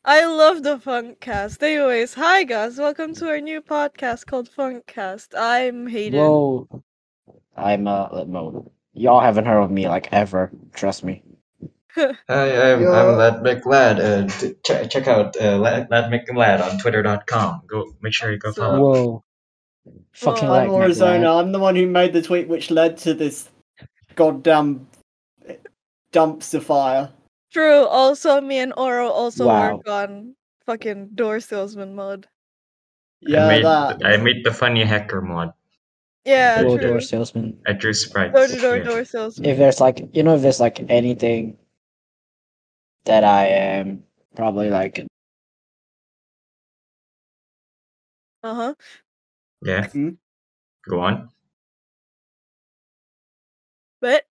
I love the Funkcast. Anyways, hi guys, welcome to our new podcast called Funkcast. I'm Hayden. Whoa. I'm Mo. Y'all haven't heard of me like ever. Trust me. Hi, I'm Lad McLad. Check out Lad McLad on Twitter.com. Go make sure you go follow. Whoa. Fucking Well, I'm like Aurazona. I'm the one who made the tweet which led to this goddamn dumpster fire. True. Also, me and Oro also Wow. work on fucking door salesman mode. Yeah, I made the funny hacker mod. Yeah, Whoa, true. door salesman. I drew sprites. Door salesman. If there's like if there's like anything that I am probably like Uh-huh. Yeah. Go on. But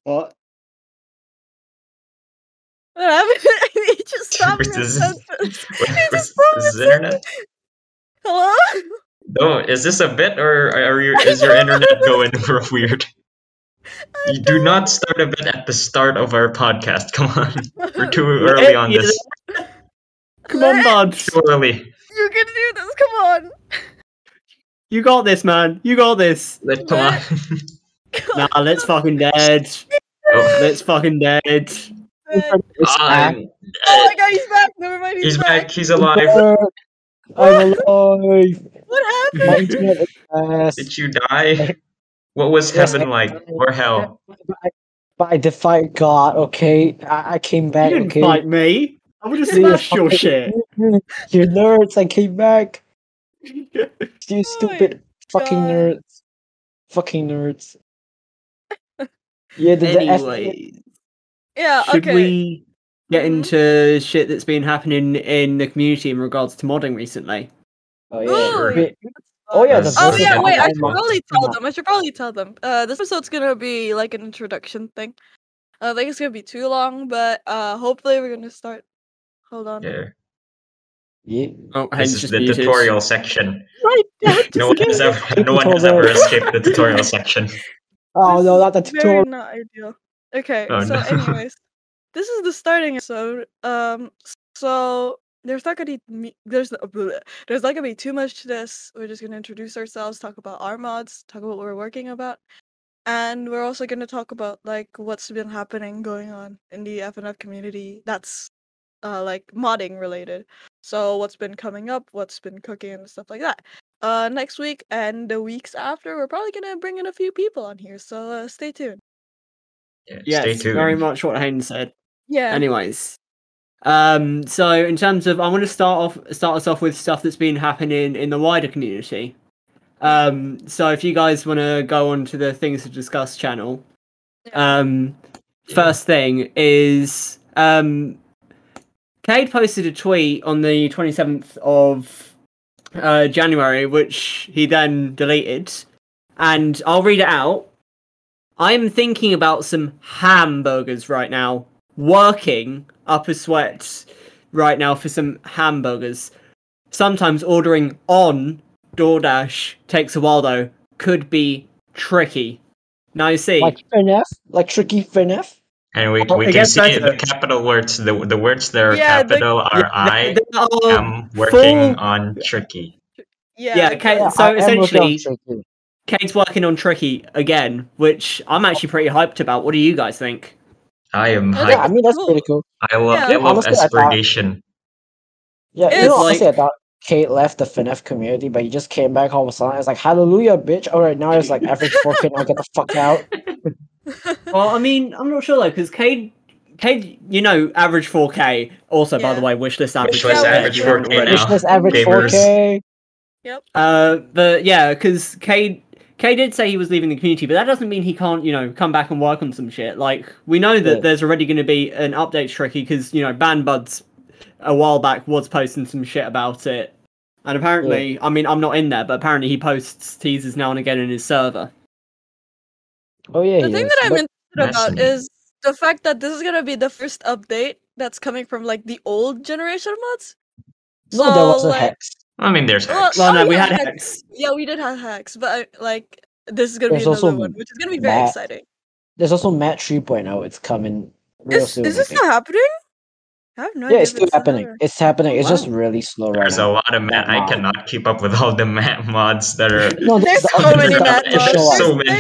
What? what happened? He just stopped me. Is He this just stopped me. internet? Hello? No, is this a bit or is your internet going real weird? You do not start a bit at the start of our podcast. Come on. We're too early on this. Come on, buds. Too early. You can do this. Come on. You got this, man. You got this. Come on. Nah, let's fucking dead. Oh. Let's fucking dead. Oh my god, he's back. Never mind, He's back. He's alive. I'm alive. What My happened? internet is fast. Did you die? What was Yes, heaven like or hell? But I defied God, okay? I came back, You didn't okay? fight me. I would have You smashed your shit. You nerds, I came back. You stupid fucking God. nerds. Fucking nerds. Yeah, Anyway, Yeah, should okay. we get Mhm. into shit that's been happening in the community in regards to modding recently? Oh yeah. Ooh, Wait. Oh yeah, the Oh Versus yeah, wait, I Versus should mod. probably tell them. This episode's gonna be like an introduction thing. I think it's gonna be too long, but hopefully we're gonna start. Hold on. Yeah. Yeah. Oh, This Hayden's is just the muted. tutorial section. My dad No one has ever escaped the tutorial section. Oh no, not the This is very tutorial. not ideal. Okay, Oh, so no. anyways, this is the starting episode. So there's not gonna be there's not gonna be too much to this. We're just gonna introduce ourselves, talk about our mods, talk about what we're working about, and we're also gonna talk about like what's been happening going on in the FNF community. That's like modding related. So what's been coming up, what's been cooking, and stuff like that. Next week and the weeks after, we're probably gonna bring in a few people on here. So stay tuned. Yeah, Yes, stay tuned. very much what Hayden said. Yeah. Anyways, so in terms of, I want to start us off with stuff that's been happening in the wider community. So if you guys want to go on to the things to discuss channel, first thing is, Cade posted a tweet on the 27th of January, which he then deleted, and I'll read it out. I'm thinking about some hamburgers right now. Working up a sweat right now for some hamburgers. Sometimes ordering on DoorDash takes a while though. Could be tricky. Now you see. Like FNF? Like tricky FNF? And we It can gets see better. the capital words. The words that are Yeah, capital are I They are am working full- on tricky. Yeah, Kate, Yeah, so I am working on essentially, tricky. Kate's working on Tricky again, which I'm actually pretty hyped about. What do you guys think? I am Yeah, Yeah, I hyped. mean that's Cool. pretty cool. I love Yeah. Honestly, I thought- aspiration. Yeah, It's you know, honestly, like- I thought Kate left the FNF community, but he just came back all of a sudden. It's like, hallelujah, bitch. Alright, now it's like average 4K, now get the fuck out. Well, I mean, I'm not sure though, because Cade, you know, average 4K. Also, by the Yeah. way, wishlist average. Wishlist 4K, average if you haven't 4K already. now. Wishlist average Gamers. 4K. But yeah, because Cade did say he was leaving the community, but that doesn't mean he can't, you know, come back and work on some shit. Like, we know that Yeah. there's already going to be an update Tricky, because, you know, BanBuds a while back was posting some shit about it. And apparently, I mean, I'm not in there, but apparently he posts teasers now and again in his server. Oh yeah, The he thing is. that I'm But- interested about Fascinating. is the fact that this is gonna be the first update that's coming from like the old generation of mods. no, there was a like, hex. I mean, there's Well, hacks. Well, no, we yeah, had Hex. Hex. Yeah, we did have hacks, but like this is gonna There's be another also one, which is gonna be very Matt. exciting. There's also Matt 3.0. It's coming real soon. Is I this think. not happening? I have no Yeah, idea it's if still it's happening. there. It's happening. Oh, It's just wow. really slow right There's a now. lot of That I mod. cannot keep up with all the mods that are. No, There's the, so this is many the Matt mods. official one. So many.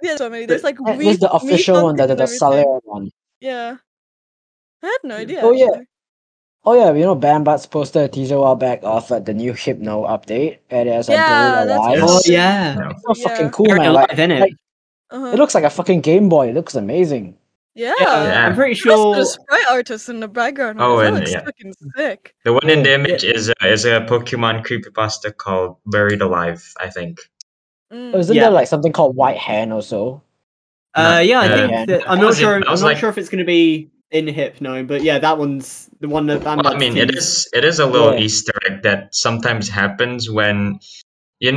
There's so many. There's like This is the Wii official one, Funkin and the everything. Solera one. Yeah. I had no idea Oh yeah. actually. Oh yeah, you know Bambat's posted a teaser a while back of the new Hypno update, and it's a Buried Yeah, that's what Alive. Oh I've been yeah, No. It's so fucking yeah. cool, very man. alive, innit? Like it Uh-huh. looks like a fucking Game Boy. It looks amazing. Yeah. Yeah, I'm Yeah. pretty There's also the sure. sprite artist in the background of Oh, this. That and looks yeah, fucking sick. the one in the Yeah. image is a Pokemon creepypasta called Buried Alive, I think. Isn't there Yeah. like something called White Hand or so? Not. Yeah, I White think Hand. that I'm What not was it? sure. That I'm was not like. sure if it's going to be in Hypno, but yeah, that one's the one that Well, I Bambat's mean, teased. it is a little Yeah. Easter egg that sometimes happens when in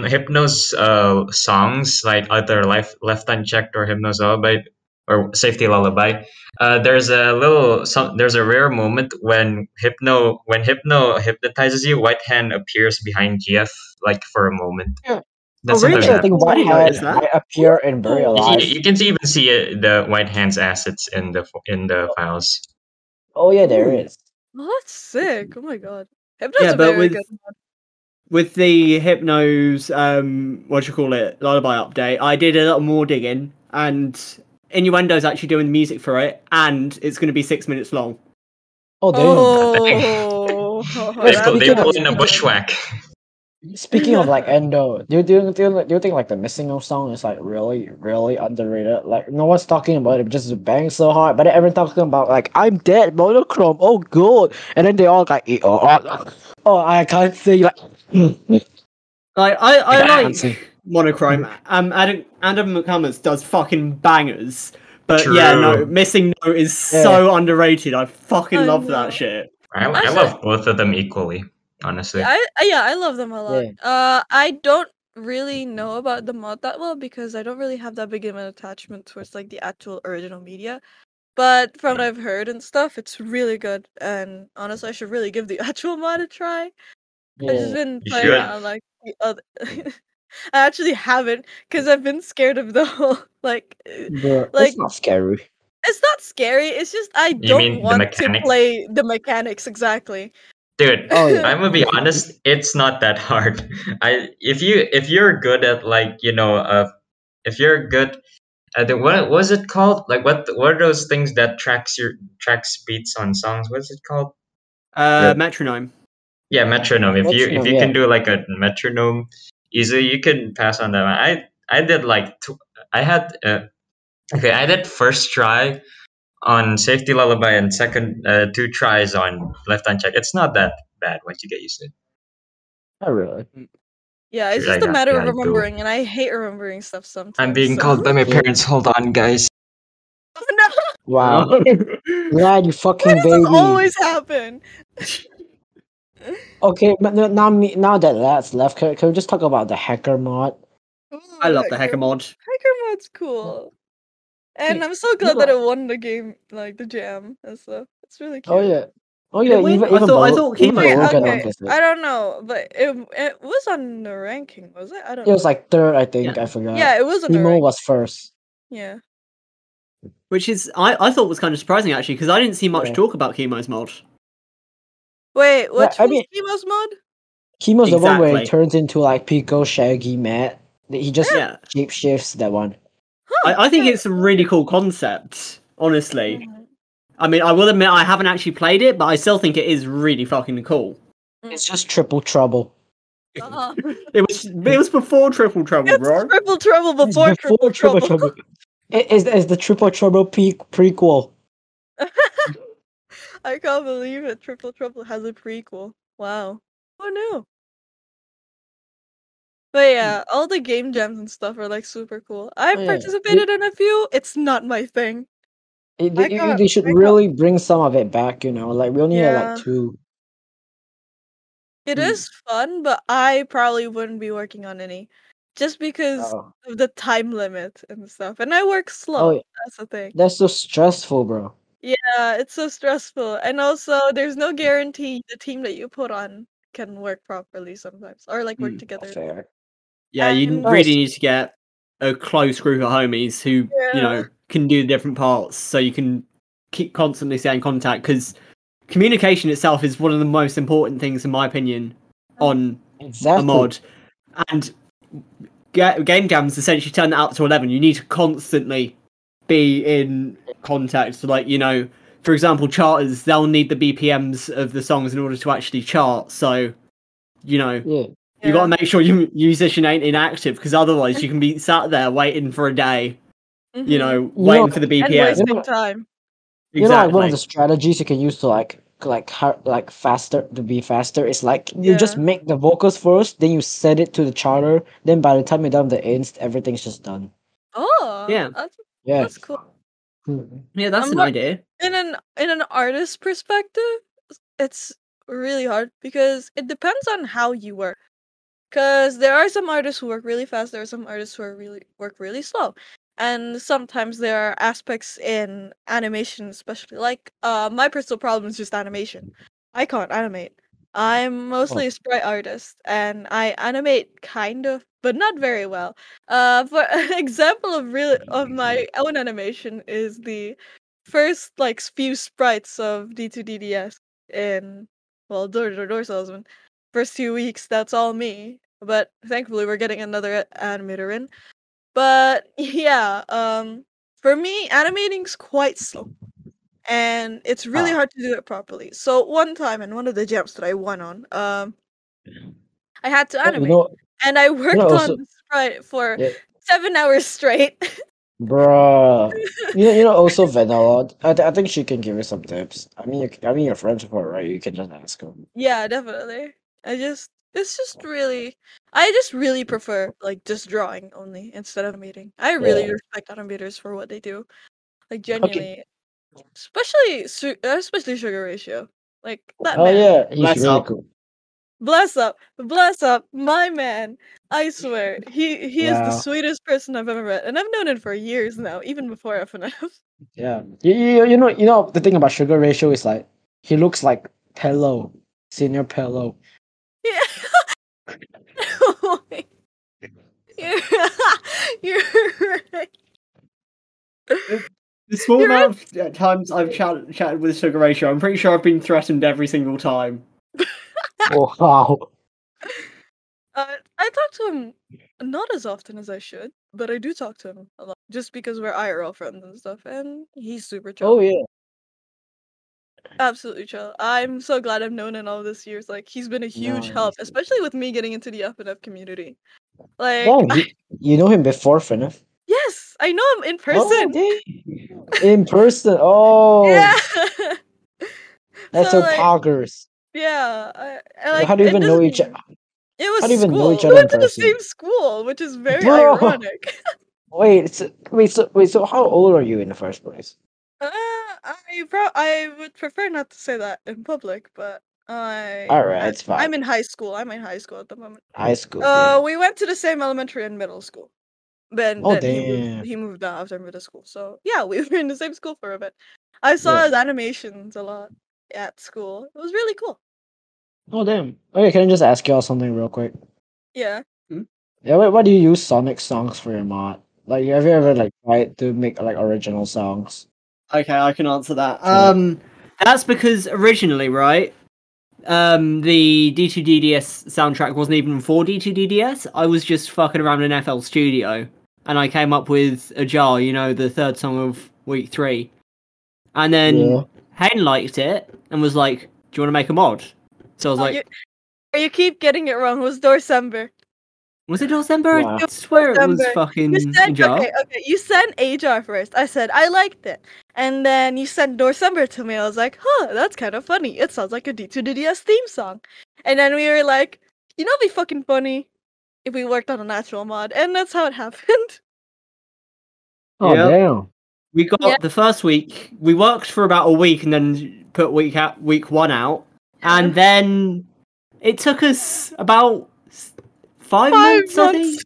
Hypno's songs like either Left Unchecked or Hypno's Lullaby or Safety Lullaby. There's a rare moment when Hypno hypnotizes you, White Hand appears behind GF like for a moment. Yeah. That Oh sometimes Actually, I really? think happens. I White didn't Hand notice that. might appear in Buried Ooh. Alive. You can even see the White Hand's assets in the files. Oh yeah, there Ooh. is. Oh, that's sick. Oh my god. Hypno's Yeah, a but very good mod. with the Hypno's what do you call it, lullaby update, I did a little more digging, and Innuendo's actually doing the music for it, and it's going to be 6 minutes long. Oh damn. Oh, Wait, that They speaking pull of sounds in a good. bushwhack. speaking of like Endo, do you think like the Missing No song is like really underrated? Like no one's talking about it, just bangs so hard, but everyone's talking about like I'm dead, monochrome, oh god, and then they all like oh I can't say like I I can't like say. Monochrome. Adam McCummers does fucking bangers, but yeah, no, True. Missing Note is Yeah. so underrated. I fucking I love know. that shit. I Actually, love both of them equally, honestly. I love them a lot. Yeah. I don't really know about the mod that well because I don't really have that big of an attachment towards like the actual original media. But from what I've heard and stuff, it's really good. And honestly, I should really give the actual mod a try. I've just Yeah. been You playing it should. on like the other. I actually haven't because I've been scared of the whole like Bro, like it's not scary. it's not scary. It's just I You don't mean the want to mechanic? play the mechanics exactly. Dude, Oh yeah. I'm gonna be honest, it's not that hard. If you're good at if you're good at what was it called? Like what are those things that tracks beats on songs? What's it called? Metronome. Yeah, metronome. If Metronome, you yeah. can do like a metronome easily, you can pass on that. I did like I had okay, I did first try on Safety Lullaby and second two tries on Left Unchecked. It's not that bad once you get used to it. Not really. Yeah, it's Sure, I just a got matter of gotta go. remembering, and I hate remembering stuff sometimes. I'm being So. called by my Yeah. parents. Hold on, guys. No, Wow. Glad you why fucking does this baby. always happen? Okay, but now that that's left, can we just talk about the hacker mod? Ooh, I love the hacker mod. Hacker mod's cool, and I'm so You glad that like- it won the game, like the jam and stuff. It's really cute. Oh yeah. Oh Did yeah, it win? even I even thought Baru- Kimo even Wait, Baruga okay, noticed it. I don't know, but it was on the ranking, was it? I don't It was know. like third, I think. Yeah. I forgot. Yeah, it was on the Emo ranking. was first. Yeah. Which is I thought was kind of surprising actually because I didn't see much Yeah. talk about Kimo's mod. Wait, which I one's mean- Temo's mod? Chemo's the one where he Exactly. turns into like Pico, Shaggy, Matt. He just Yeah, shape shifts that one. Huh, I think yeah. it's a really cool concept. Honestly, Mhm. I mean, I will admit I haven't actually played it, but I still think it is really fucking cool. It's just triple trouble. Uh-uh. It was before Triple Trouble, It's bro. triple trouble It's before triple trouble. It's the triple trouble prequel. I can't believe it. Triple Trouble has a prequel. Wow. Who knew? But yeah, all the game jams and stuff are like super cool. I've yeah. participated in a few. It's not my thing. They should I can't- really bring some of it back. Like we only had Yeah. like two. It Mm. is fun, but I probably wouldn't be working on any. Just because Oh, of the time limit and stuff. And I work slow. Oh, yeah. That's the thing. That's so stressful, bro. Yeah, it's so stressful. And also there's no guarantee the team that you put on can work properly sometimes. Or like work Mm, together. Fair. Yeah, you And- really need to get a close group of homies who Yeah. can do different parts, so you can keep constantly stay in contact. Because communication itself is one of the most important things, in my opinion, on a Exactly. mod. And game jams essentially turn that up to 11. You need to constantly be in contact. So, like, for example, charters, they'll need the BPMs of the songs in order to actually chart. So, Yeah. you got to make sure your musician ain't inactive, because otherwise you can be sat there waiting for a day, waiting for the BPM. And wasting time. You know, like one of the strategies you can use to faster to be faster is like you just Yeah. make the vocals first, then you set it to the charter. Then by the time you're done with the inst, everything's just done. Oh, Yeah. Yeah. that's cool. Yeah, that's an But idea. in an artist perspective, it's really hard because it depends on how you work. Because there are some artists who work really fast, there are some artists who work really slow. And sometimes there are aspects in animation, especially like my personal problem is just animation. I can't animate. I'm mostly a sprite artist and I animate kind of, but not very well. For an example of my own animation is the first like few sprites of D2DDS in Door Salesman. First 2 weeks, that's all me. But thankfully we're getting another animator in. But yeah, for me, animating's quite slow. And it's really hard to do it properly. So one time in one of the jams that I won on, I had to animate. And I worked on the sprite for 7 hours straight. Bruh. Also Vanilla. I think she can give you some tips. I mean, you're friends with her, right? You can just ask her. Yeah, definitely. I just really prefer like just drawing only instead of animating. I really respect animators for what they do. Like genuinely. Especially Sugar Ratio. Like that man. Yeah, he's Bless really up. cool. Bless up, my man. I swear, he is the Wow. sweetest person I've ever met, and I've known him for years now, even before FNF. Yeah. You know the thing about Sugar Ratio is like he looks like Pello, Senior Pello. Yeah. You're right. The small amount of times I've chatted with Sugar Ratio, I'm pretty sure I've been threatened every single time. Oh wow. I talk to him not as often as I should, but I do talk to him a lot, just because we're IRL friends and stuff, and he's super chill. Oh yeah. Absolutely chill. I'm so glad I've known him all this years. Like he's been a huge help, especially with me getting into the FNF community. Like you know him before FNF? Yes, I know him in person. Oh, dang. In person. Oh. Yeah. That's so poggers. Yeah. How do you even know each other? It was How do you even know each we other in went to the person? same school, which is very Bro. ironic. Wait, so how old are you in the first place? I would prefer not to say that in public, but Alright, it's fine. I'm in high school. I'm in high school at the moment. High school. Yeah. We went to the same elementary and middle school. Then damn. he moved out after middle school. So yeah, we were in the same school for a bit. I saw his animations a lot at school. It was really cool. Oh damn. Okay, can I just ask y'all something real quick? Yeah. Yeah, what do you use Sonic songs for your mod? Like, have you ever like tried to make like original songs? Okay, I can answer that. That's because originally, right? The D2DDS soundtrack wasn't even for D2DDS. I was just fucking around in FL Studio, and I came up with a jar, the third song of week 3. And then Hayden liked it and was like, "Do you want to make a mod?" So I was like, you keep getting it wrong. It was Dorsember. Was it December? Wow. I swear it was fucking Jar. Okay, you sent Ajar first. I said, I liked it. And then you sent Dorsember to me. I was like, that's kind of funny. It sounds like a D2DDS theme song. And then we were like, it'd be fucking funny if we worked on an actual mod. And that's how it happened. Oh, damn. We got the first week. We worked for about a week and then put week 1 out. And then it took us about 5 months, I think.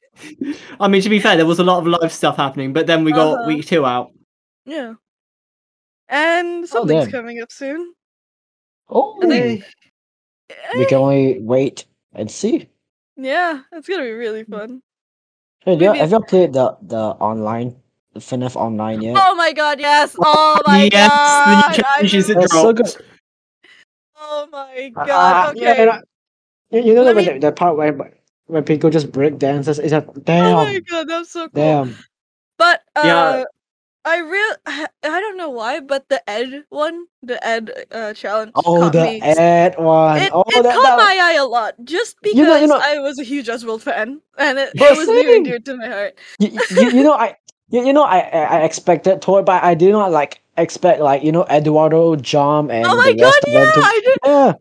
I mean, to be fair, there was a lot of live stuff happening, but then we got week 2 out. Yeah. And something's coming up soon. Oh, we can only wait and see. Yeah, it's gonna be really fun. Hey, have you played the online, the FNF online yet? Oh my god, yes! Oh my god! The new challenges it dropped. So good. Oh my god. Yeah, Okay. you know Let me. the part where people just break dances is that Oh my damn, god, that's so cool. damn. But Yeah, I don't know why, but the Ed one, the Ed challenge Oh, caught the me. ad one. Oh, It caught that my eye a lot just you because know, I was a huge Oswald fan and bro, it was near and same. dear to my heart. You know I expected Toy, but I did not like expect like Eduardo, Jam, Oh and the my rest god, of them to. yeah, I did. Yeah,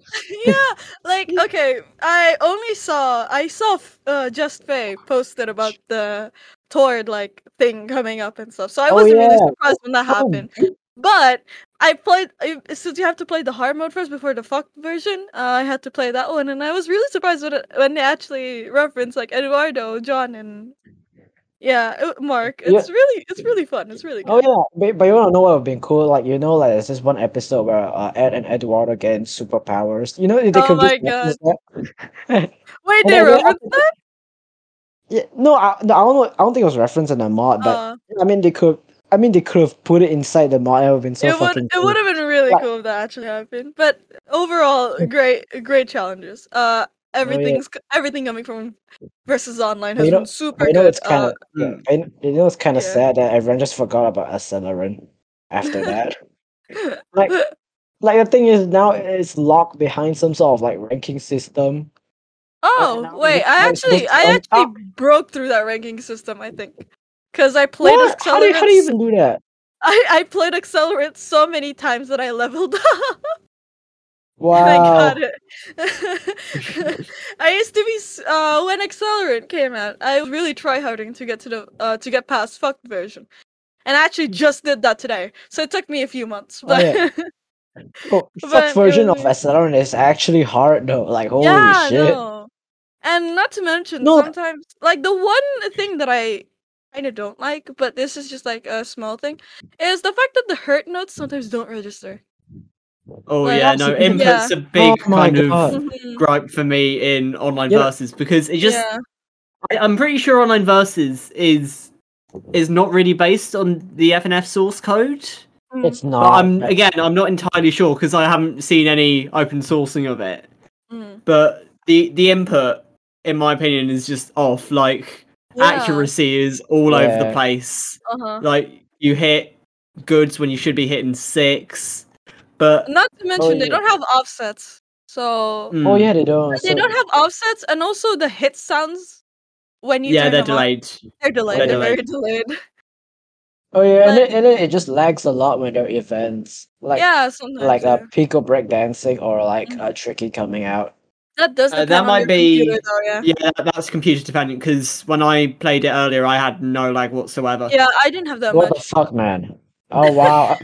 Yeah, like okay, I saw Just Faye posted about the Tord like thing coming up and stuff, so I oh wasn't really yeah. surprised when that Oh, happened. But I played since you have to play the hard mode first before the fuck version. I had to play that one, and I was really surprised when they actually reference like Eduardo, John, and Mark. yeah. It's really fun. It's really Oh good. yeah, but you wanna know what would have been cool? Like like there's this one episode where Ed and Eduardo get superpowers. You know they Oh could just my god! reference that. and Wait, they then reference that? yeah, no, no, I don't think it was referenced in the mod, but Uh, I mean they could. I mean they could have put it inside the mod. It would have been so fucking It would cool. have been really Like, cool if that actually happened. But overall, great challenges. oh yeah. Everything coming from versus online But has been super you know good. it's kind of yeah. mm. You know it's kind of Yeah. sad that everyone just forgot about Accelerant after that. Like, like the thing is now it's locked behind some sort of like ranking system, and Oh now wait, now it's supposed to I come actually out. broke through that ranking system. I think because I played What? How do you Accelerants. even do that? I played Accelerant so many times that I leveled up. And I got Wow. it. I used to be when Accelerant came out. I was really tryharding to get to get past fucked version, and I actually just did that today. So it took me a few months, Oh but yeah. Oh, fuck but it version was of Accelerant is actually hard though. Like holy yeah, shit. no, and not to mention No. sometimes like the one thing that I kind of don't like, but this is just like a small thing, is the fact that the hurt notes sometimes don't register. Oh Like yeah, That's no, even. yeah, input's a Oh big my kind of god. mhm, gripe for me in online You know. versus because it just yeah, I'm pretty sure online versus is not really based on the FNF source code. mm, It's But not. But I'm not entirely sure because I haven't seen any open sourcing of it. mm. But the input, in my opinion, is just off. Like Yeah, accuracy is all over the yeah. place. uh-huh. Like you hit goods when you should be hitting six. But Not to Oh mention they yeah. don't have offsets. So Oh mm, yeah, they don't. they don't So have offsets, and also the hit sounds when you yeah, turn they're them on, delayed. they're oh delayed. They're They're yeah. very delayed. delayed. Oh yeah, But and then it just lags a lot when there are events yeah, sometimes like yeah. Pico breakdancing or like Mhm. Tricky coming out. That does That depend on might your computer, be though. Yeah. yeah, that's computer dependent because when I played it earlier, I had no lag whatsoever. Yeah, I didn't have that What the much. fuck, man? Oh wow,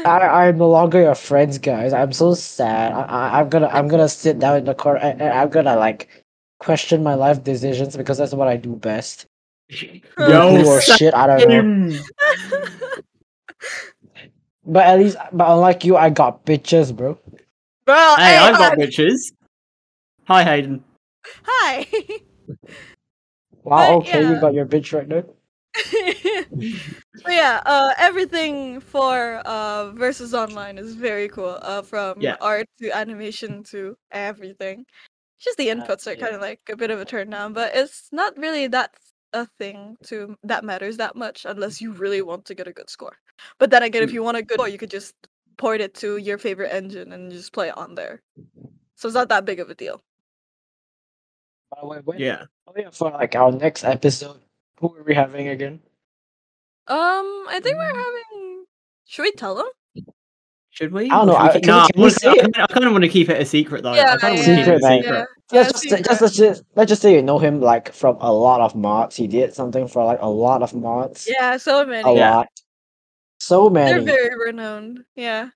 I'm no longer your friends, guys. I'm so sad. I'm gonna sit down in the corner and I'm gonna like question my life decisions because that's what I do best. Do Yo, glue or shit, I don't know. same. But at least, but unlike you, I got pictures, bro. Bro, Hey, hey, I've got on. bitches. Hi, Hayden. Hi. Wow, But okay, you yeah. got your bitch right there. But yeah, everything for versus online is very cool. From Yeah. art to animation to everything. Just the inputs are Yeah. kind of like a bit of a turn down, but it's not really that a thing to that matters that much unless you really want to get a good score. But then again, if Mm, you want a good score, you could just port it to your favorite engine and just play it on there. So it's not that big of a deal. By the way, when yeah. oh yeah, for like our next episode, who are we having again? I think we're having. Should we tell them? Should we? I don't Or know. should we keep? Can No, we say it? I kind of want to keep it a secret though. Yeah, I kind of want to keep yeah, it Secret, a man. yeah, secret. yeah. Secret. Let's just say you know him like from a lot of mods. He did something for like a lot of mods. Yeah, so A many. Yeah. lot. So They're many. very renowned. Yeah,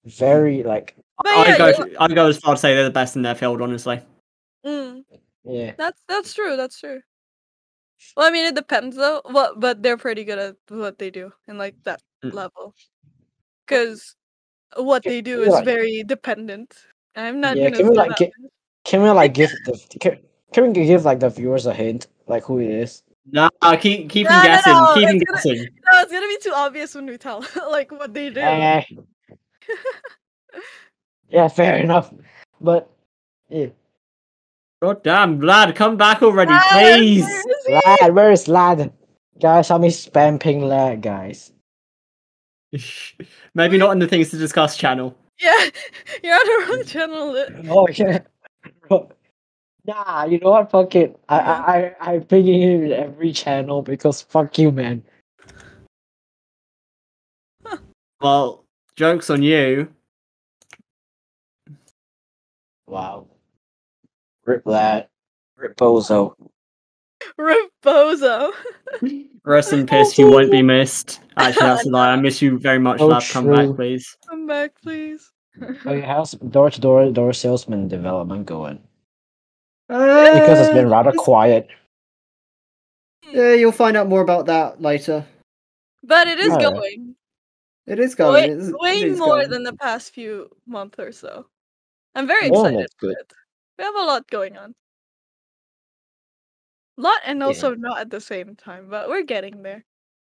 Very like but yeah, I go as far to say they're the best in their field, honestly. mm, yeah. that's true. That's true. Well, I mean, it depends though. What, but they're pretty good at what they do in like that Mm. level. Because what they Can do we is like very dependent. I'm not yeah, gonna can we say like that can we much. like give can we give like the viewers a hint like who it is? Nah, keep them No, no, guessing. no. Keep them It's gonna guessing. no. It's gonna be too obvious when we tell like what they do. Eh, Yeah, fair enough. But yeah. God damn, lad, come back already, Lad, please. where is he? Lad, where is Lad? Guys, help me spam ping Lad, guys. Maybe not in the things to discuss channel. Yeah, you're on the wrong channel. Oh yeah. Nah, you know what? Fuck it. I'm pinging him in every channel because fuck you, man. Well, joke's on you. Wow. Rip Lad. Rip Bozo. Rebozo. Rest in peace, you won't be missed. Actually, that's a lie. I miss you very much, So lad. Come back, true. please. Come back, please. Okay, how's door salesman development going? Because it's been rather quiet. Yeah, you'll find out more about that later. But it is Alright. going. It is going. Way it is more going. than the past few months or so. I'm very Oh, excited that's for good. it. We have a lot going on. Lot and also not at the same time, but we're getting there.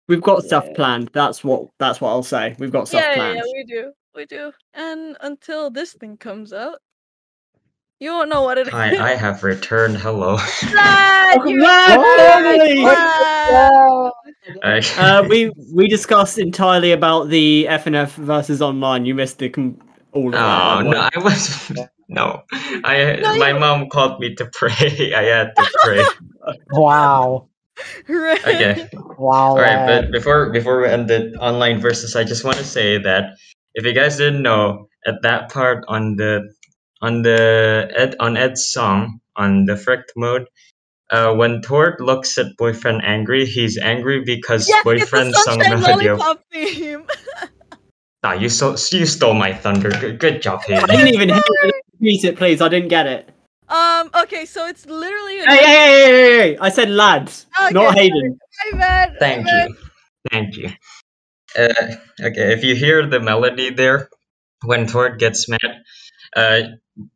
We've got stuff Yeah. planned. That's what I'll say. We've got stuff planned. Yeah, we do. We do. And until this thing comes out, you won't know what it is. Hi, I have returned. Hello. Lad, Welcome you're back, back, finally! Lad. We discussed entirely about the FNF versus online. You missed all of that. by Oh the no, way. I was no. No, My mom called me to pray. I had to pray. Wow. Okay. Wow, All right, Lad. but before we end the online versus, I just want to say that if you guys didn't know, at that part on Ed's song on the frict mode, when Tord looks at boyfriend angry, he's angry because Yeah, it's the boyfriend sung Sunshine melody of. Lollipop theme. Ah, you stole my thunder. Good job, I Hayden. didn't even hear it. Repeat it, please. I didn't get it. Okay, so it's literally a Hey! I said lads, Okay, not Hayden. My bad. Thank you. Thank you. Okay, if you hear the melody there, when Tord gets mad, uh,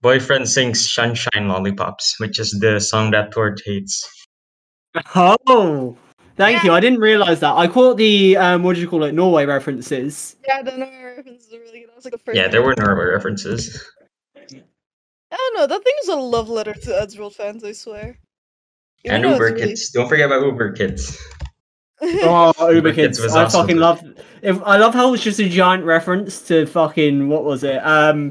boyfriend sings "Sunshine Lollipops," which is the song that Tord hates. Oh, thank you. I didn't realize that. I caught the what do you call it, Norway references. Yeah, the Norway references are really good. That was like the first Yeah, thing there I were Norway references. I don't know, that thing is a love letter to Eddsworld fans, I swear. Even And though Uber it's really Kids. Don't forget about Uber Kids. Oh, Uber Kids Kids! was I also fucking good. love. I love how it's just a giant reference to fucking what was it?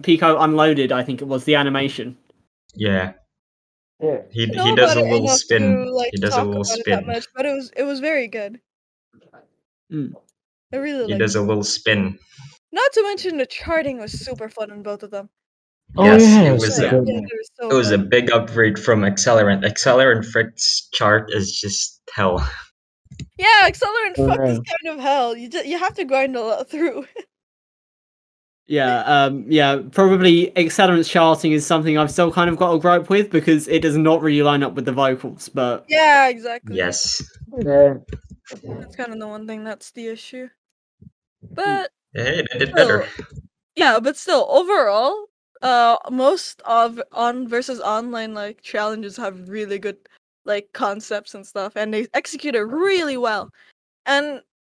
Pico Unloaded. I think it was the animation. Yeah, Yeah. he know does about a it little enough spin. to like He does a talk little about it that spin. much, but it was very good. Mm. I really He liked does it. a little spin. Not to mention the charting was super fun in both of them. Oh Yes, yeah, it it was was a good, Yeah, man. they were so it was a fun. big upgrade from Accelerant. Accelerant Frick's chart is just hell. Yeah, Accelerant For fucked is real. kind of hell. You have to grind a lot through. Yeah. Probably Accelerant's charting is something I've still kind of got a gripe with because it does not really line up with the vocals. But Yeah, exactly. Yes. Yeah. That's kind of the one thing that's the issue. But Hey, they did better. yeah, but still, overall, most of on versus online like challenges have really good like concepts and stuff, and they execute it really well. And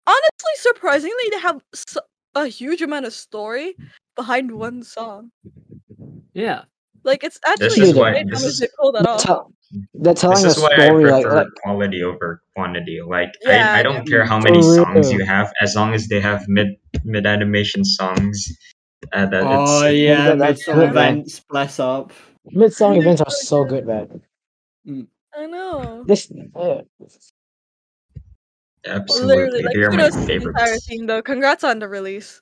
honestly, surprisingly, they have a huge amount of story behind one song. yeah, Like it's This actually is Actually, why insane how this much is they pull that off. They're telling a this is why I story prefer like quality over quantity. Like Yeah, I don't care how for many songs you real. have, as long as they have mid animation songs. That oh it's yeah, That's mid-song good, man. events. Bless up. Mid-song They're events are so so good. good, man. I know. This Literally, absolutely like they are my kudos to the entire favorites. team though. Congrats on the release.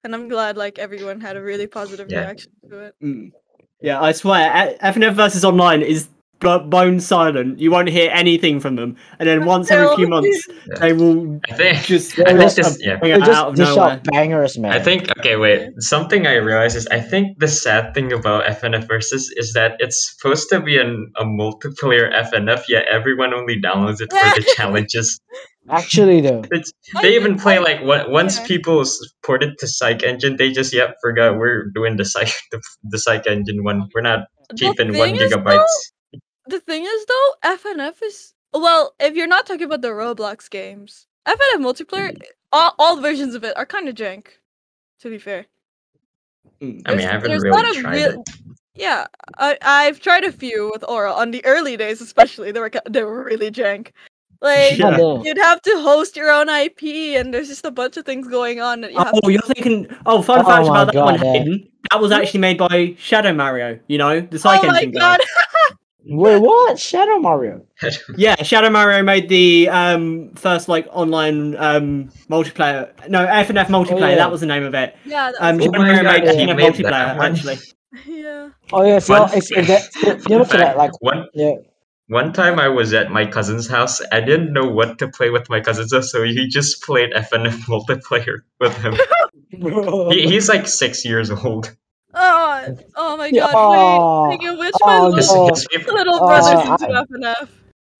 And I'm glad like everyone had a really positive Yeah. reaction to it. Yeah, I swear, FNF versus Online is bone silent. You won't hear anything from them, and then once every few months, Yeah. they will I think just I think drop this a yeah. banger they just out of dish nowhere. out bangers, man. I think okay, wait. Something I realized is I think the sad thing about FNF versus is that it's supposed to be a multiplayer FNF, yet everyone only downloads it for the challenges. Actually, though. They even play like once yeah. people port it to Psych Engine, they just forgot we're doing the Psych the Psych Engine one. We're not keeping 1 GB. The thing is though, FNF is well, if you're not talking about the Roblox games, FNF multiplayer, all versions of it are kind of jank. To be fair, I mean, There's I haven't there's really not a tried it. real yeah. I've tried a few with Aura on the early days, especially they were really jank. Like Yeah. Oh, damn. you'd have to host your own IP, and there's just a bunch of things going on that you have. Oh, you're thinking. Oh, fun Oh fact my about that one, God, Hayden. That was actually made by Shadow Mario. You know, the Oh Psych my Engine guy. god! Wait, what? Shadow Mario? Yeah, Shadow Mario made the first like online multiplayer. No, FNF multiplayer. yeah. That was the name of it. Yeah, that was Oh Shadow my Mario god, made he FNF made multiplayer that one. actually. yeah. Oh yeah, Fun, if you fun look at it, fact, like, one yeah. time I was at my cousin's house. I didn't know what to play with my cousin, so he just played FNF multiplayer with him. He's like 6 years old. Oh my Yeah, god! Wait, speaking of which, my oh no, His little brother's into I FNF. send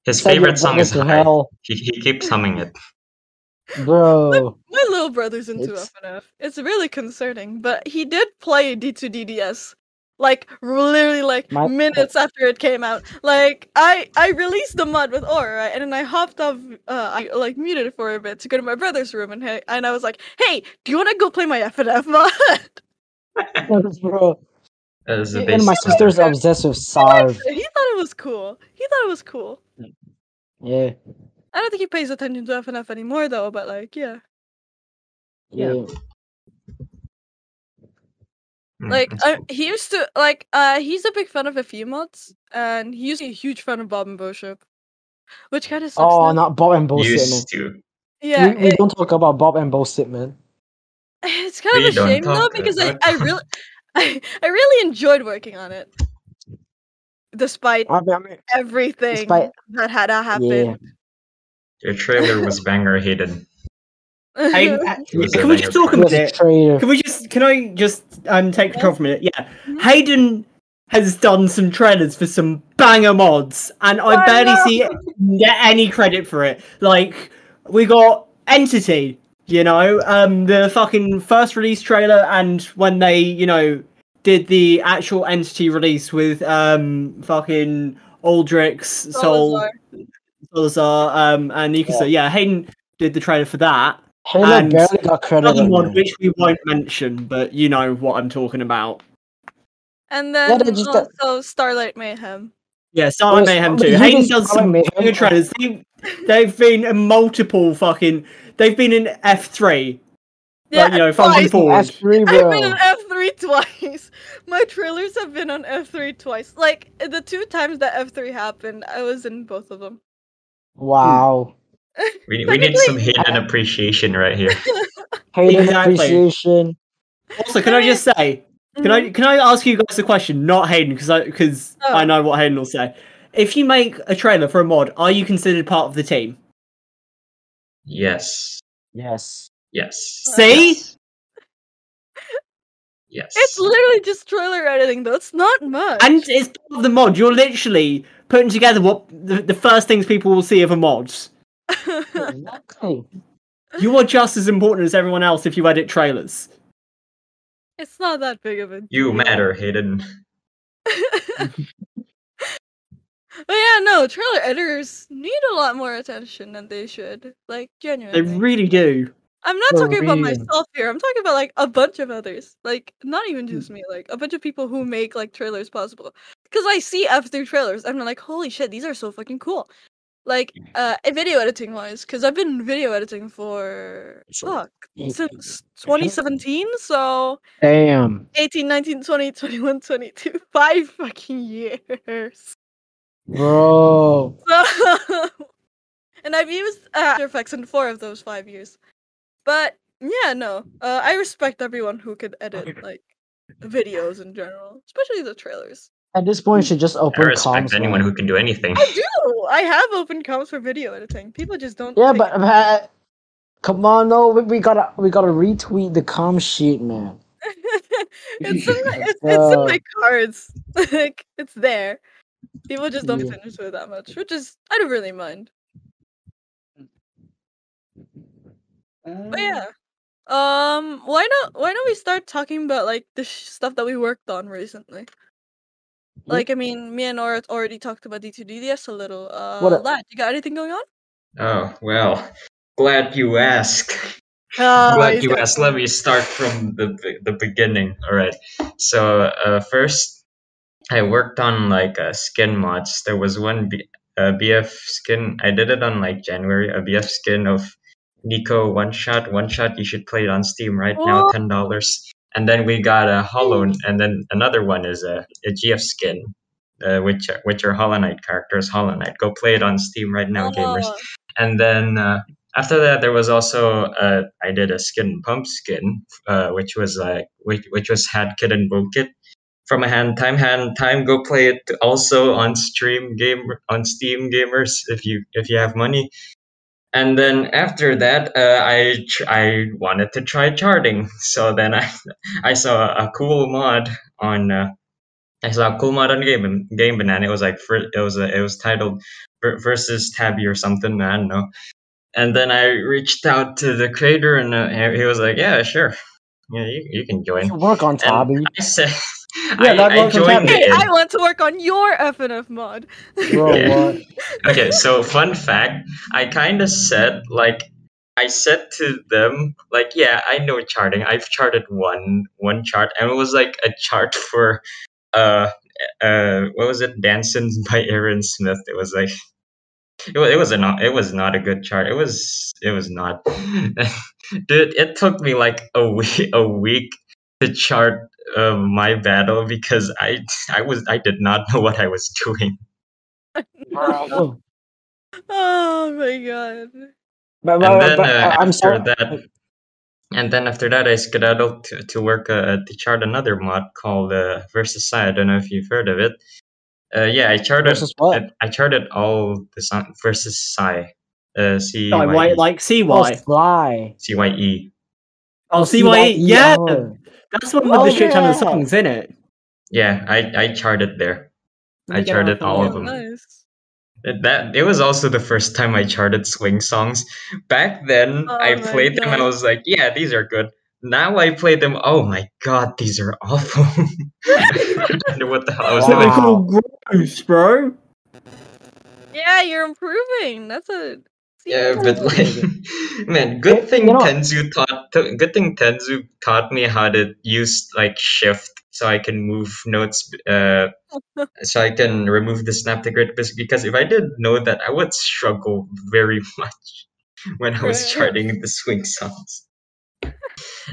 your favorite song brother is to High. hell, He keeps humming it. bro. My little brother's into It's FNF. It's really concerning, but he did play D2DDS. Like literally like my minutes after it came out. Like I released the mod with Aura, right? And then I hopped off I like muted it for a bit to go to my brother's room and I was like, "Hey, do you want to go play my FNF mod?" bro. That is the And my basic sister's brother. obsessed with He liked Sarv. it. He thought it was cool. He thought it was cool. Yeah, I don't think he pays attention to FNF anymore though, but like, yeah. yeah. Like That's cool. he used to like he's a big fan of a few mods and he used to be a huge fan of Bob and Boship, which kind of sucks Oh, now. not Bob and bullshit, man. Used to. Yeah, We don't talk about Bob and bullshit, man. it's kind We of a don't shame though talk because about. I really enjoyed working on it despite I mean, everything despite that had yeah, happened. Your trailer was banger hidden. Hayden, It was a can we banger. just talk a he was a minute? traitor. Can I just take control Yeah. for a minute? Yeah. Mhm. Hayden has done some trailers for some banger mods, and I I barely know. see it get any credit for it. Like, we got Entity, you know, the fucking first release trailer, and when they, you know, did the actual Entity release with fucking Aldrich, Salazar. Salazar, and you can say, yeah, Hayden did the trailer for that. Halo And barely got credited, another one man. which we won't mention, but you know what I'm talking about. And Yeah, then they just also Starlight Mayhem. Yeah, Starlight Mayhem but too. you Hayden did does Starlight some Mayhem. banger trailers. They've been in multiple fucking. They've been in F3. Yeah, Like, you know, twice. Funkin' Forward. F3, I've bro. been on F3 twice. My trailers have been on F3 twice. Like the 2 times that F3 happened, I was in both of them. Wow. We need some hidden appreciation right here. Hayden Exactly. appreciation. Also, can I just say, can I ask you guys a question? Not Hayden, because Oh. I know what Hayden will say. If you make a trailer for a mod, are you considered part of the team? Yes. Yes. Yes. See? Yes. It's literally just trailer editing though. It's not much. And it's part of the mod. You're literally putting together what the first things people will see of a mod. Exactly. You are just as important as everyone else if you edit trailers. It's not that big of a deal. You matter, Hayden. But yeah, no, trailer editors need a lot more attention than they should. Like, They genuinely. really do. I'm not For talking about real. myself here. I'm talking about like a bunch of others. Like, not even just me. Like a bunch of people who make like trailers possible. Because I see F3 trailers, and I'm like, holy shit, these are so fucking cool. Like, video editing wise, because I've been video editing for since 2017. So Damn. 18, 19, 20, 21, 22. 5 fucking years. Bro. So, and I've used After Effects in 4 of those 5 years. But yeah, no. I respect everyone who could edit like videos in general, especially the trailers. At this point, you should just I open respect comms, anyone man. who can do anything. I do. I have open comms for video editing. People just don't. Yeah, take but come on, no, we gotta retweet the comm sheet, man. it's in my cards. Like it's there. People just don't Yeah. pay attention to it that much, which is I don't really mind. But yeah. Why not we start talking about like the stuff that we worked on recently? Like, I mean, me and Nora already talked about D2DDS a little. What Lad, you got anything going on? Oh, well. Glad you asked. Oh, Glad he's you got asked. Let me start from the beginning. All right. So first, I worked on like skin mods. There was one BF skin. I did it on like January. A BF skin of Nico one shot. One shot. You should play it on Steam right now. Oh, $10. And then we got a Hollow, and then another one is a GF skin, which are Hollow Knight characters. Hollow Knight. Go play it on Steam right now, gamers. oh, And then after that, there was also I did a skin pump skin, which was Hat Kit and Bow Kit from a hand time. Go play it also on stream game on Steam, gamers, if you have money. And then after that, I wanted to try charting. So then I saw a cool mod on Game Banana. It was like it was titled versus Tabby or something. I don't know. And then I reached out to the creator, and he was like, "Yeah, sure, yeah, you can You join." should work on And Tabby. I said, Yeah, that I works on joined Tabby. hey, in. I want to work on your FNF mod. Bro, Yeah. what? Okay, so fun fact, I kind of said like I said to them like, yeah, I know charting. I've charted one chart, and it was like a chart for uh what was it? Dancing by Aaron Smith. It was like it was not a good chart. It was not. Dude, it took me like a week to chart my battle because I did not know what I was doing. Bro. Oh my god. And then I'm after sorry. that, I skedaddled to work to chart another mod called Versus Sai. I don't know if you've heard of it. Yeah, Versus what? I charted all the song Versus Sai. Like, why, CYE. like Oh, CY. Fly. CYE. Oh, CYE. CYE. Yeah, Oh. that's one with Oh, the shit ton of yeah. songs, isn't it? Yeah, I charted there. Let me I get it up charted on all Oh, of them. nice. It was also the first time I charted swing songs. Back then, I Oh my played them and I god. was like, yeah, these are good. Now I play them. Oh my god, these are awful. I don't know what the hell I was That's what they doing. call Wow. growth, bro. Yeah, you're improving. That's a Yeah, seems but like like, man, You know, good thing Tenzu taught me how to use like shift so I can move notes, so I can remove the snap to grid. Because if I didn't know that, I would struggle very much when I was right. charting the swing songs.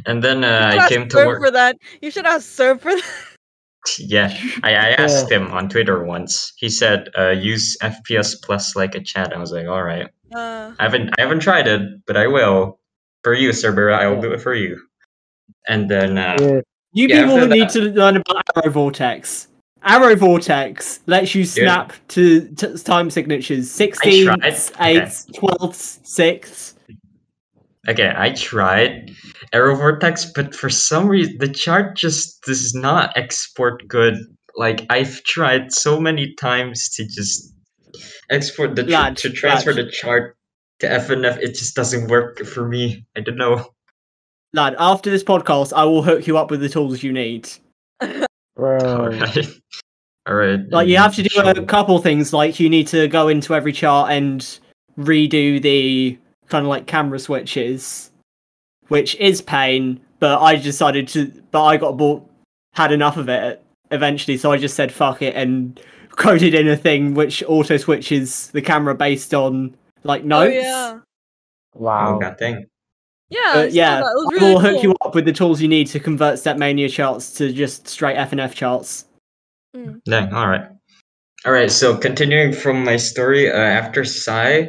And then You should I ask came to Serb work. for that. You should ask Serb for that. Yeah, I asked him on Twitter once. He said, "Use FPS plus like a chat." I was like, "All right." Uh, I haven't tried it, but I will. For you, Cerbera, I will yeah, do it for you. And then dude, You yeah, people after need that, to learn about Arrow Vortex. Arrow Vortex lets you snap to time signatures I 16th, tried. 8th, 12th, 6th. Okay, I tried Arrow Vortex, but for some reason the chart just does not export good. Like I've tried so many times to just export Lad, to transfer lad, the chart to FNF. It just doesn't work for me. I don't know. lad, after this podcast, I will hook you up with the tools you need. All bro. right, all right. Like, you have to do Sure. a couple things, like you need to go into every chart and redo the kind of like camera switches, which is pain, but I decided to, but I got bored, had enough of it eventually, so I just said fuck it and coded in a thing which auto switches the camera based on like oh notes. yeah. Oh Wow. god dang. Yeah, I saw Yeah, that. It was I really will hook you cool. up with the tools you need to convert Stepmania charts to just straight FNF charts. Mm. Dang. All right. All right. So continuing from my story, after Psy,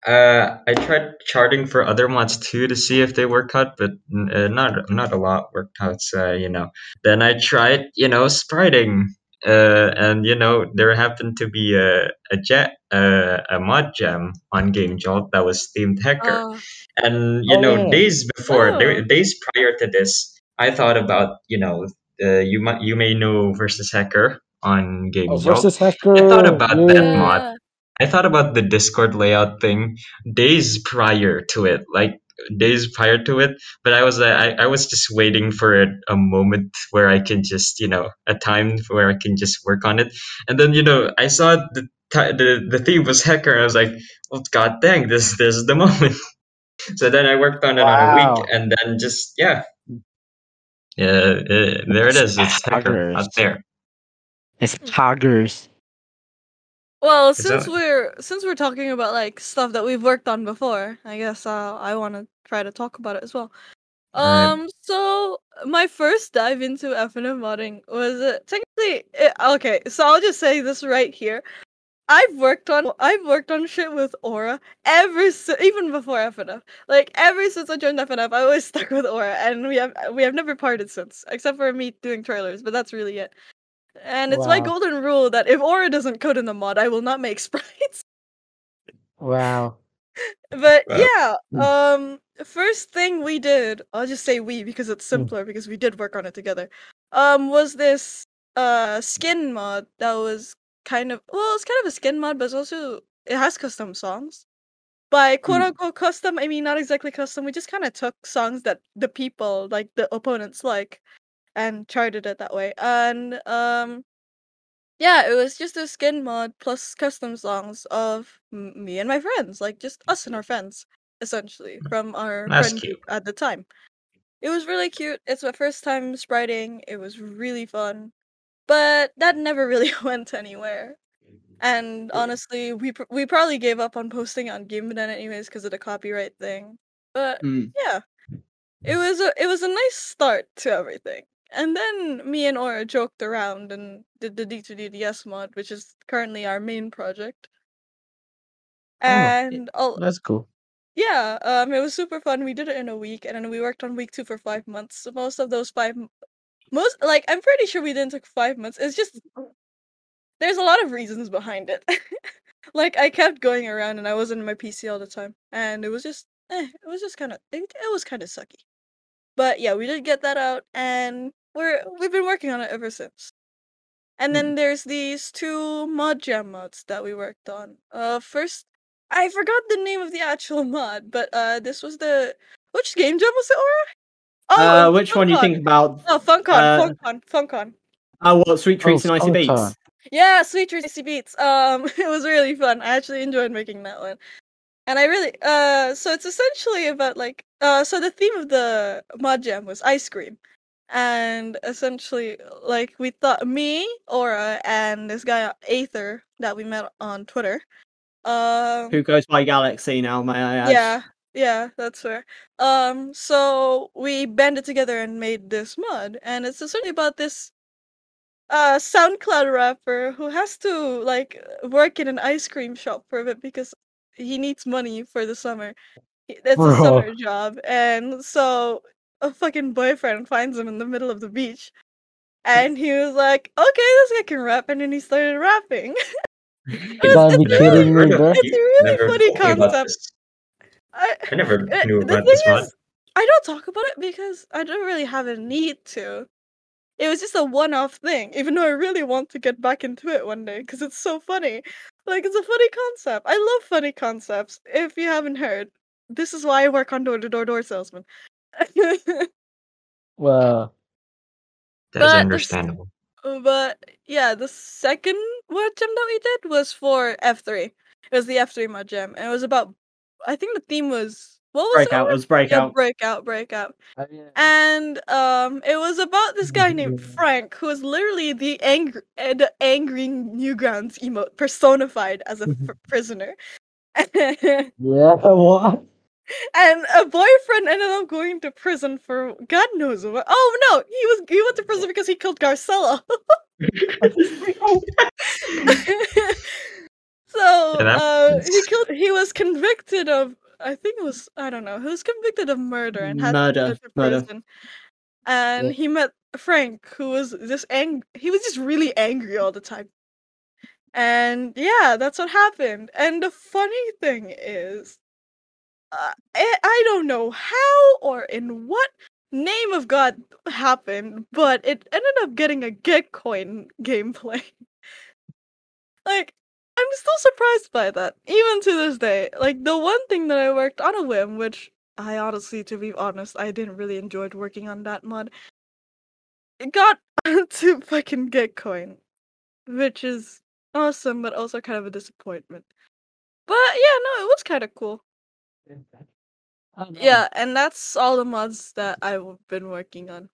I tried charting for other mods too to see if they work out, but not a lot worked out. So then I tried spriting, and there happened to be a mod gem on Game Jolt that was themed Hacker, Uh, and Oh yeah. oh. days prior to this, I thought about you may know versus Hacker on Oh, Game Jolt. versus I thought Hacker. about that Yeah. mod. Yeah. I thought about the Discord layout thing days prior to it, but I was just waiting for a moment where I can just, a time where I can just work on it. And then, I saw the theme was Hacker, and I was like, well, god dang, this is the moment. So then I worked on it on a week, Wow. and then just yeah, there it is. It's thicker Poggers. out there. It's poggers. Well, So since we're talking about like stuff that we've worked on before, I guess I want to try to talk about it as well. alright. So my first dive into FNF modding was technically okay. So I'll just say this right here. I've worked on shit with Aura even before FNF. Like ever since I joined FNF, I always stuck with Aura, and we have never parted since, except for me doing trailers. But that's really it. And it's my Wow. golden rule that if Aura doesn't code in the mod, I will not make sprites. Wow. But Well, yeah, first thing we did, I'll just say we because it's Mm. simpler because we did work on it together. Was this skin mod that was it's kind of a skin mod, but it has custom songs. By quote unquote custom, I mean not exactly custom. We just kind of took songs that the people, like the opponents, like, and charted it that way. And yeah, it was just a skin mod plus custom songs of me and my friends, like just us and our friends, essentially, from our that's friend cute. group at the time. It was really cute. It's my first time spriting. It was really fun, but that never really went anywhere. And honestly, we probably gave up on posting on Gamebanana anyways because of the copyright thing. But yeah, it was a nice start to everything. And then me and Aura joked around and did the D2DDS mod, which is currently our main project. Oh, And that's cool. yeah, it was super fun. We did it in a week, and then we worked on week 2 for 5 months. So most of those I'm pretty sure we didn't take 5 months. It's just there's a lot of reasons behind it. Like I kept going around, and I wasn't in my PC all the time, and it was just it was kind of sucky. But yeah, we did get that out, and we've been working on it ever since. And then there's these 2 mod jam mods that we worked on. First, I forgot the name of the actual mod, but this was which game jam was it, Aura? Oh, Which one do you Funkcon. think about? Oh, Funkcon. What Sweet Oh, Treats and Icy Beats? Yeah, Sweet Tracy Beats. It was really fun. I actually enjoyed making that one. And I really so it's essentially about like so the theme of the mod jam was ice cream. And essentially like we thought me, Aura, and this guy Aether that we met on Twitter. Who goes by Galaxy now, may I add? Yeah, that's fair. So we banded together and made this mod, and it's essentially about this SoundCloud rapper who has to like work in an ice cream shop for a bit because he needs money for the summer. It's a Bro. summer job, and so a fucking boyfriend finds him in the middle of the beach, and he was like, "Okay, this guy can rap," and then he started rapping. You gotta be It's Never really, kidding me, heard of bro. it's a you. really Never funny told me about concept. this. I, I never knew the about thing this mod. is, I don't talk about it because I don't really have a need to. It was just a one-off thing, even though I really want to get back into it one day because it's so funny. Like, it's a funny concept. I love funny concepts. If you haven't heard, this is why I work on door salesman. Well, That's but understandable. yeah, the second mod gem that we did was for F3. It was the F3 mod gem, and it was about. I think the theme was what was Breakout. It it? was Breakout. Yeah, breakout. yeah. And it was about this guy named Frank, who was literally the angry Newgrounds emote personified as a prisoner. And Yeah, what? a boyfriend ended up going to prison for God knows what. Oh no, he went to prison because he killed Garcella. So Yeah, that makes sense. he was convicted of, I think it was, I don't know, he was convicted of murder and had to go Murder. to Murder. prison. And he met Frank, who was he was just really angry all the time. And yeah, that's what happened. And the funny thing is, I don't know how or in what name of God happened, but it ended up getting a Gitcoin gameplay. Like, I'm still surprised by that, even to this day. Like, the one thing that I worked on a whim, which I honestly, to be honest, I didn't really enjoy working on that mod. It got to fucking Gitcoin, which is awesome, but also kind of a disappointment. But yeah, no, it was kind of cool. I don't know. Yeah, and that's all the mods that I've been working on.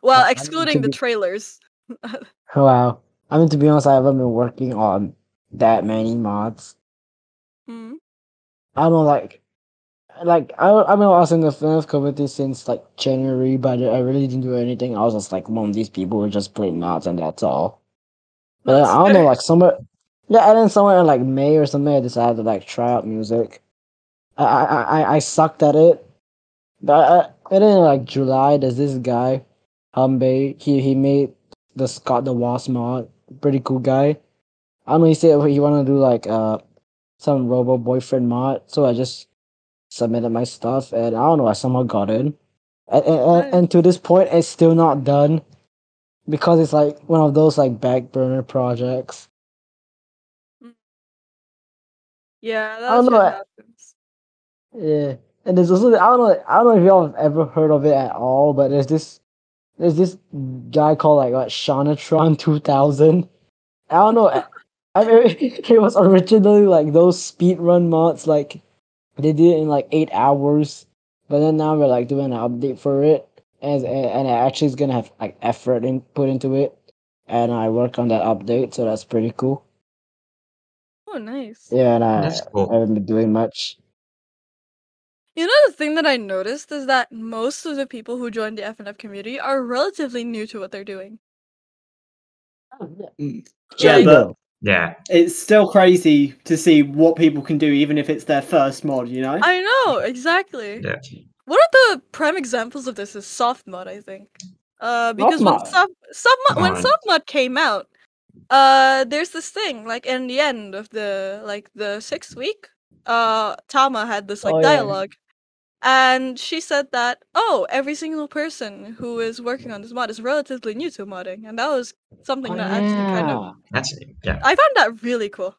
Well, I mean, to excluding the be trailers. wow. I mean, to be honest, I haven't been working on that many mods. Hmm. I don't know, I mean, I was in the FNAF community since like January, but I really didn't do anything. I was just like one of these people who just play mods and that's all. But then, That's I don't know, fair. like somewhere, yeah, and then somewhere in like May or something, I decided to like try out music. I sucked at it, but and then in like July, there's this guy, Humbe. He made the Scott the Wasp mod. Pretty cool guy. I don't know. He said he wanted to do like some Robo Boyfriend mod, so I just submitted my stuff, and I don't know. I somehow got in, Nice. and to this point, it's still not done because it's like one of those like back burner projects. Mm. Yeah, I that don't shit know. happens. Yeah, and there's also I don't know if y'all have ever heard of it at all, but there's this guy called like what Shonatron 2000. I don't know. I mean, it was originally like those speedrun mods, like they did it in like 8 hours, but then now we're like doing an update for it, and it actually is gonna have like effort put into it, and I work on that update, so that's pretty cool. Oh, nice. Yeah, and That's I cool. haven't been doing much. You know, the thing that I noticed is that most of the people who join the FNF community are relatively new to what they're doing. Yeah, Like, but Yeah. it's still crazy to see what people can do, even if it's their first mod. You know. I know, exactly. Yeah. One of the prime examples of this is soft mod, I think. Because when mod. when Mod. soft mod came out, there's this thing, like in the end of the 6th week, Tama had this like Oh yeah. dialogue. And she said that, oh, every single person who is working on this mod is relatively new to modding. And that was something Oh that actually kind of yeah. That's yeah. I found that really cool.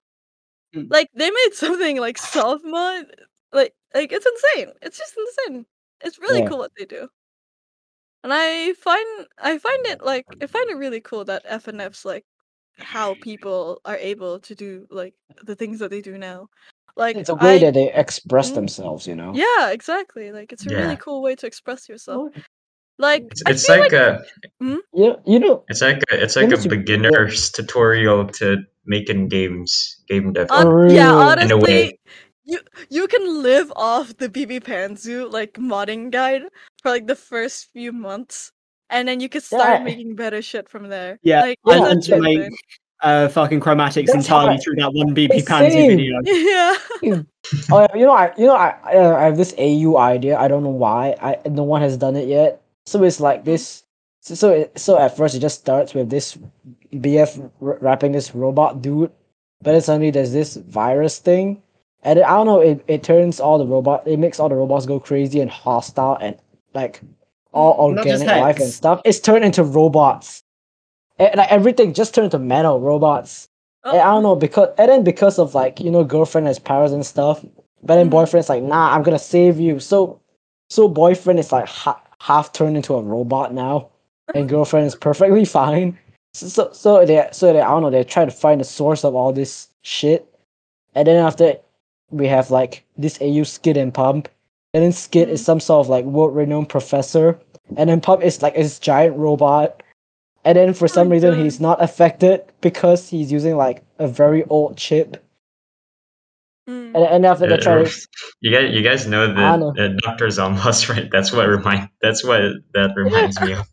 Mm. Like they made something like soft mod, like it's insane. It's just insane. It's really Yeah. cool what they do. And I find it really cool that FNF's like how people are able to do like the things that they do now. Like It's a way that they express Mm, themselves, you know. yeah, exactly. Like it's a really Yeah. cool way to express yourself. Oh, Like I It's feel like like a yeah, you know, it's you like know, a beginner's tutorial to making game dev yeah, real. in a honestly, way. you can live off the BB Panzu like modding guide for like the first few months, and then you can start Yeah, making better shit from there. Yeah, Like I it's yeah. learned to actually make insane. fucking chromatics That's how entirely through that one BP Panzu same. video. Yeah. Oh, yeah, I have this AU idea. I don't know why. No one has done it yet. So it's like Mm, this. So at first it just starts with this BF wrapping this robot dude, but then suddenly there's this virus thing, and I don't know. It turns all the robot. It makes all the robots go crazy and hostile and like all Not just organic life and Hex. stuff. It's turned into robots. Like everything just turned to metal robots. And I don't Uh-oh. know because of like girlfriend has powers and stuff, but then Mhm. boyfriend's like I'm gonna save you. So boyfriend is like half turned into a robot now, and girlfriend is perfectly fine. So they I don't know, they try to find the source of all this shit, and then after we have like this AU Skid and Pump, and then Skid is Mhm. some sort of like world renowned professor, and then Pump is like this giant robot. And then for Oh my some reason god. he's not affected because he's using like a very old chip. Mm. And after they try to You guys know I the don't know. Dr. Zombos, right? That's what that reminds me of.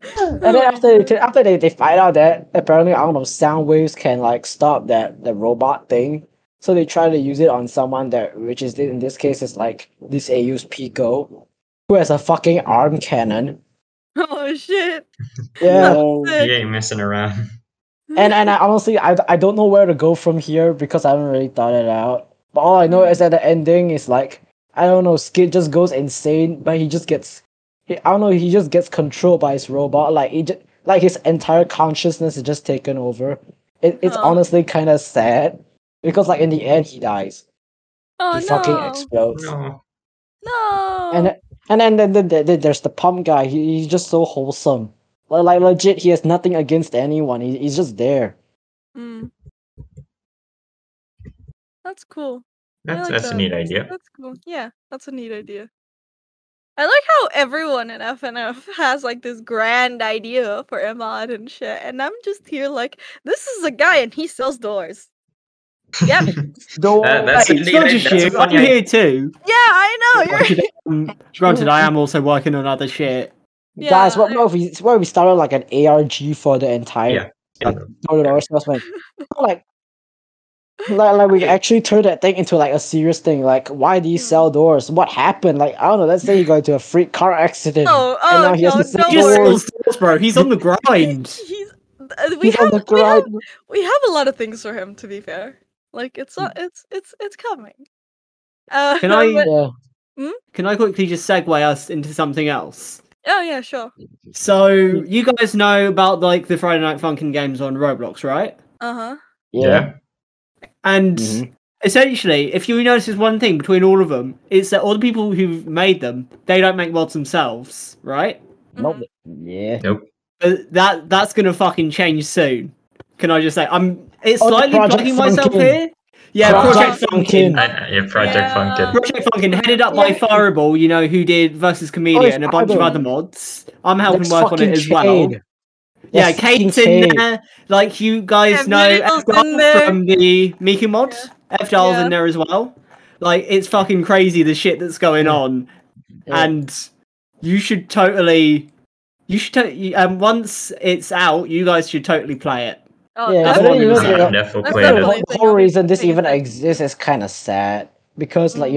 And Oh then my god. after they find out that apparently I don't know sound waves can like stop that the robot thing. So they try to use it on someone that which is in this case is like this AU's Pico, who has a fucking arm cannon. Oh shit. Yeah. That's Whoa. He sick. ain't messing around. And I honestly I don't know where to go from here because I haven't really thought it out. But all I know is Mm. that the ending is like I don't know, Skid just goes insane, but I don't know, he just gets controlled by his robot. Like like his entire consciousness is just taken over. It's Oh. honestly kind of sad because like in the end he dies. Oh He fucking no. explodes. No. And No. then there's the pump guy. He's just so wholesome. Like legit, he has nothing against anyone. He's just there. Mm. That's cool. That's like that's a that. neat idea. That's cool. Yeah, that's a neat idea. I like how everyone in FNF has like this grand idea for a mod and shit, and I'm just here like, this is a guy and he sells doors. Yep. That's a Hey, it's neat not idea. just That's you. a funny I'm idea. here too. Yeah, I know. Granted, I am also working on other shit. Guys, Yeah. what if we started like an ARG for the entire Yeah. door salesman? Like, like we actually turn that thing into like a serious thing. Like, why do you sell doors? What happened? Like, I don't know. Let's say you got into a freak car accident, and now he has No, to sell don't He just worry. doors. sells doors, bro. He's on the grind. He's He's on the grind. we have a lot of things for him. To be fair, like it's coming. Can I Yeah. can I quickly just segue us into something else? Oh yeah, sure. So you guys know about like the Friday Night Funkin games on Roblox, right? Uh-huh. Yeah. And Mhm. essentially, if you notice one thing between all of them, it's that all the people who've made them, they don't make mods themselves, right? Nope. Yeah. Nope. That's gonna fucking change soon. Can I just say it's Oh, the slightly Project plugging myself Funkin. here. Yeah, Project Funkin. Yeah, Project Yeah. Funkin. Project Funkin, headed up by Yeah. Fireball, you know, who did Versus Chameleon and a bunch of Fireball. other mods. I'm helping That's work on it fucking as well. Cade. Yeah, That's fucking Kate's in Cade. there. Like you guys And know, Muriel's F in there. from the Miku mod. F Dial's in there as well. Like it's fucking crazy the shit that's going on, Yeah. and you should totally. Once it's out, you guys should totally play it. Oh, Yeah, That's but what then I'm you know, gonna say. Yeah, definitely That's play definitely it. the whole reason this thing even is like- exists is kind of sad because, like, Mm.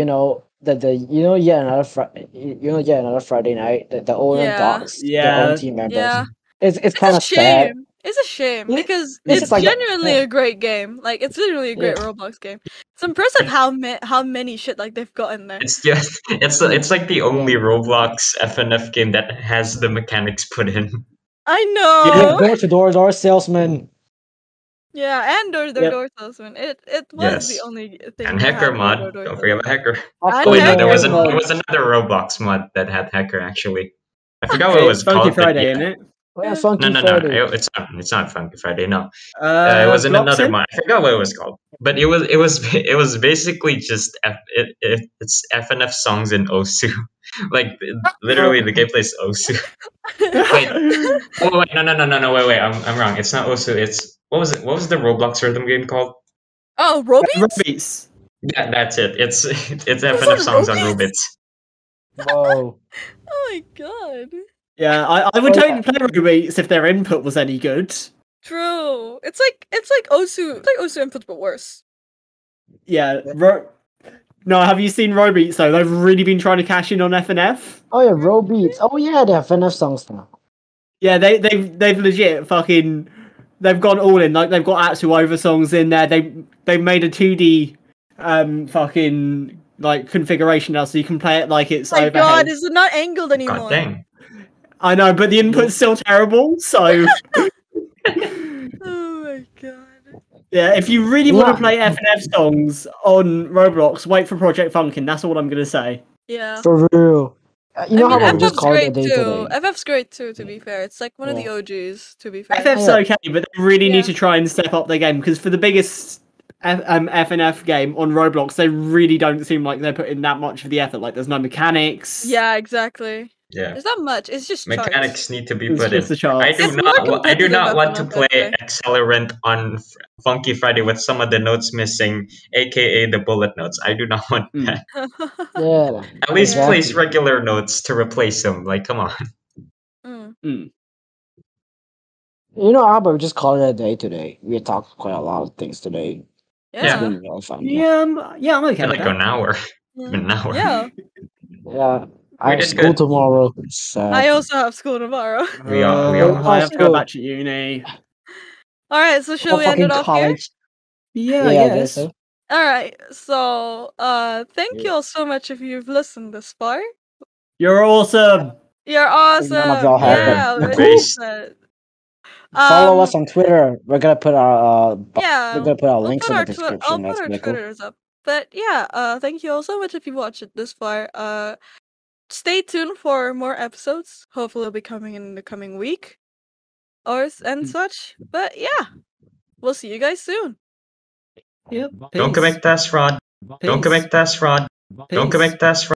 you know, yet another Friday night, the owner Yeah. docs their Yeah. own team members. Yeah. It's kind of sad. It's a shame Yeah, because it's it's like that- genuinely a great game. Like it's literally a great Roblox game. It's impressive how many shit like they've got in there. It's just it's like the only Roblox FNF game that has the mechanics put in. I Yeah, know. door salesman. Yeah, and Yep. door salesman. It was the Yes. only thing. And that Hacker had mod. door Don't forget about Hacker. Of And Oh wait, no, Hacker. there was Hacker. another Roblox mod that had Hacker actually. I forgot what it It's was Funky called. but Friday, yeah. isn't it? Yeah, Yeah. Funky No, Friday. it's not Funky Friday. No, it was in another Bloxen? mod. I forgot what it was called, but it was basically just it's FNF songs in Osu. Like literally, the gameplay is Osu. Wait, oh wait, no, wait, I'm wrong. It's not Osu. It's what was it? What was the Roblox rhythm game called? Oh, Robies? Robies. Yeah, that's it. It's on FNF songs on Roblox? Robits. Whoa. Oh my god. Yeah, I would totally play Robies if their input was any good. True. It's like Osu. It's like Osu inputs but worse. Yeah. No, have you seen Robies though? They've really been trying to cash in on FNF. Oh yeah, Row Beats. Oh yeah, they have FNF songs now. Yeah, they've legit fucking they've gone all in. Like they've got Atsu over songs in there. They've made a 2D fucking like configuration now, so you can play it like it's Oh my overhead. god, is it not angled anymore? God dang. I know, but the input's still terrible. So Oh my god. yeah, if you really want Yeah. to play FNF songs on Roblox, wait for Project Funkin. That's all I'm gonna say. Yeah. For real. You know how I we mean, just FF's called it a great day too. today. FF's great too, to be fair. It's like one of the Yeah. OGs, to be fair. FF's Yeah. okay, but they really Yeah. need to try and step up their game because for the biggest FNF game on Roblox, they really don't seem like they're putting that much of the effort. Like, there's no mechanics. Yeah, exactly. Yeah. There's not much. It's just Mechanics charts. need to be It's put in. just the charts. I do It's more not want to competitive play FNF, Accelerant on Funky Friday with some of the notes missing, aka the bullet notes. I do not want Mm. that. Yeah. At least Yeah. place regular notes to replace them. Like, come on. Mm. You know how about we just call it a day today? We talked quite a lot of things today. It's Yeah. been really fun. I'm okay with Like that. an hour. Yeah. An hour. Yeah. Yeah. I have did school good. tomorrow. Sad. I also have school tomorrow. We all- I have to go Also- back to uni. Alright, so should Oh, we end it fucking off here? college. Yeah, I yes. guess so. Alright, so thank Yeah. you all so much if you've listened this far. You're awesome. You're awesome. None of y'all have Yeah, them. we Based. love it. Follow us on Twitter. We're gonna put our Yeah, we're gonna put our I'll links put in the our description. I'll That's put our really cool. Twitters up. But yeah, thank you all so much if you watched it this far. Stay tuned for more episodes. Hopefully, it'll be coming in the coming week, and such. But yeah, we'll see you guys soon. Yep. Don't peace. commit test fraud. Don't Peace. commit task fraud. Don't Peace. commit task fraud.